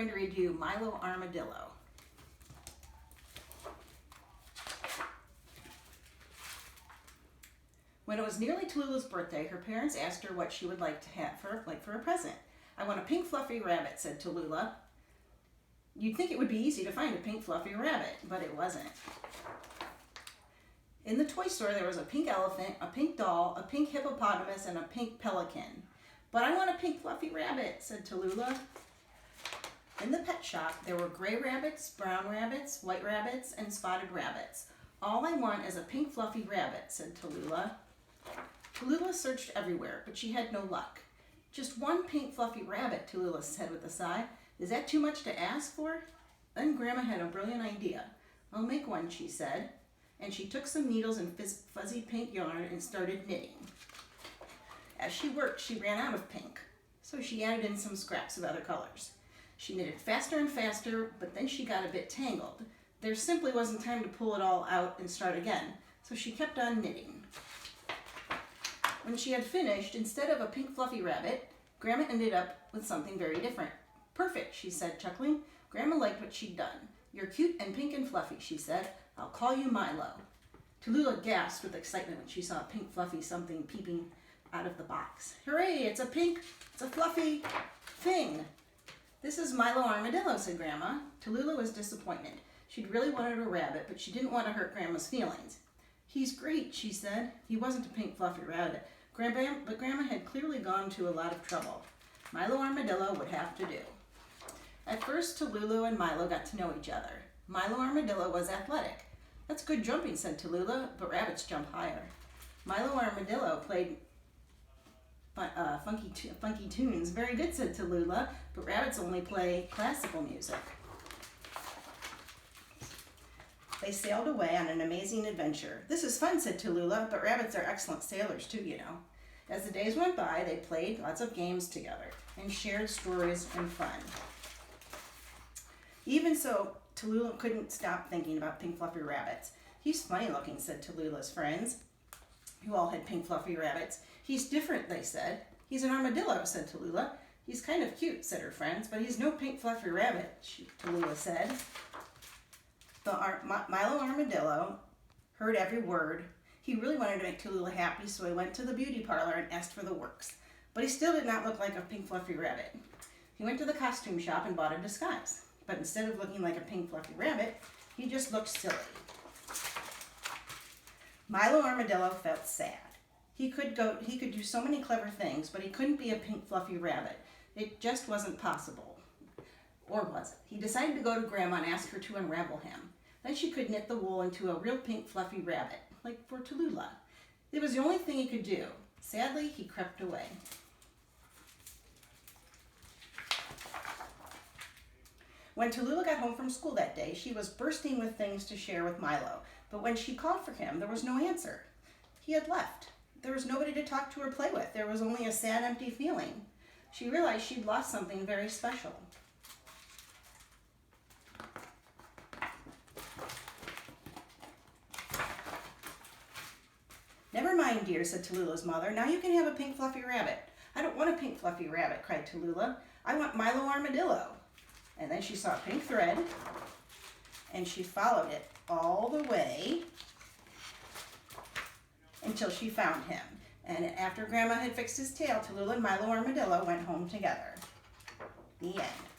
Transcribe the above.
going to read you Milo Armadillo. When it was nearly Tallulah's birthday, her parents asked her what she would like to have for a present. "I want a pink fluffy rabbit," said Tallulah. You'd think it would be easy to find a pink fluffy rabbit, but it wasn't. In the toy store, there was a pink elephant, a pink doll, a pink hippopotamus, and a pink pelican. "But I want a pink fluffy rabbit," said Tallulah. In the pet shop, there were gray rabbits, brown rabbits, white rabbits, and spotted rabbits. "All I want is a pink fluffy rabbit," said Tallulah. Tallulah searched everywhere, but she had no luck. "Just one pink fluffy rabbit," Tallulah said with a sigh. "Is that too much to ask for?" Then Grandma had a brilliant idea. "I'll make one," she said. And she took some needles and fuzzy pink yarn and started knitting. As she worked, she ran out of pink, so she added in some scraps of other colors. She knitted faster and faster, but then she got a bit tangled. There simply wasn't time to pull it all out and start again, so she kept on knitting. When she had finished, instead of a pink fluffy rabbit, Grandma ended up with something very different. "Perfect," she said, chuckling. Grandma liked what she'd done. "You're cute and pink and fluffy," she said. "I'll call you Milo." Tallulah gasped with excitement when she saw a pink fluffy something peeping out of the box. "Hooray, it's a fluffy thing." "This is Milo Armadillo," said Grandma. Tallulah was disappointed. She'd really wanted a rabbit, but she didn't want to hurt Grandma's feelings. "He's great," she said. He wasn't a pink fluffy rabbit, but Grandma had clearly gone to a lot of trouble. Milo Armadillo would have to do. At first, Tallulah and Milo got to know each other. Milo Armadillo was athletic. "That's good jumping," said Tallulah, "but rabbits jump higher." Milo Armadillo played funky tunes. "Very good," said Tallulah, "but rabbits only play classical music." They sailed away on an amazing adventure. "This is fun," said Tallulah, "but rabbits are excellent sailors too, you know." As the days went by, they played lots of games together and shared stories and fun. Even so, Tallulah couldn't stop thinking about pink fluffy rabbits. "He's funny looking," said Tallulah's friends, who all had pink fluffy rabbits. "He's different," they said. "He's an armadillo," said Tallulah. "He's kind of cute," said her friends, "but he's no pink fluffy rabbit," Tallulah said. Milo Armadillo heard every word. He really wanted to make Tallulah happy, so he went to the beauty parlor and asked for the works. But he still did not look like a pink fluffy rabbit. He went to the costume shop and bought a disguise. But instead of looking like a pink fluffy rabbit, he just looked silly. Milo Armadillo felt sad. He could do so many clever things, but he couldn't be a pink fluffy rabbit. It just wasn't possible. Or was it? He decided to go to Grandma and ask her to unravel him. Then she could knit the wool into a real pink fluffy rabbit, like for Tallulah. It was the only thing he could do. Sadly, he crept away. When Tallulah got home from school that day, she was bursting with things to share with Milo. But when she called for him, there was no answer. He had left. There was nobody to talk to or play with. There was only a sad, empty feeling. She realized she'd lost something very special. "Never mind, dear," said Tallulah's mother. "Now you can have a pink fluffy rabbit." "I don't want a pink fluffy rabbit," cried Tallulah. "I want Milo Armadillo." And then she saw a pink thread, and she followed it all the way until she found him. And after Grandma had fixed his tail, Tallulah and Milo Armadillo went home together. The end.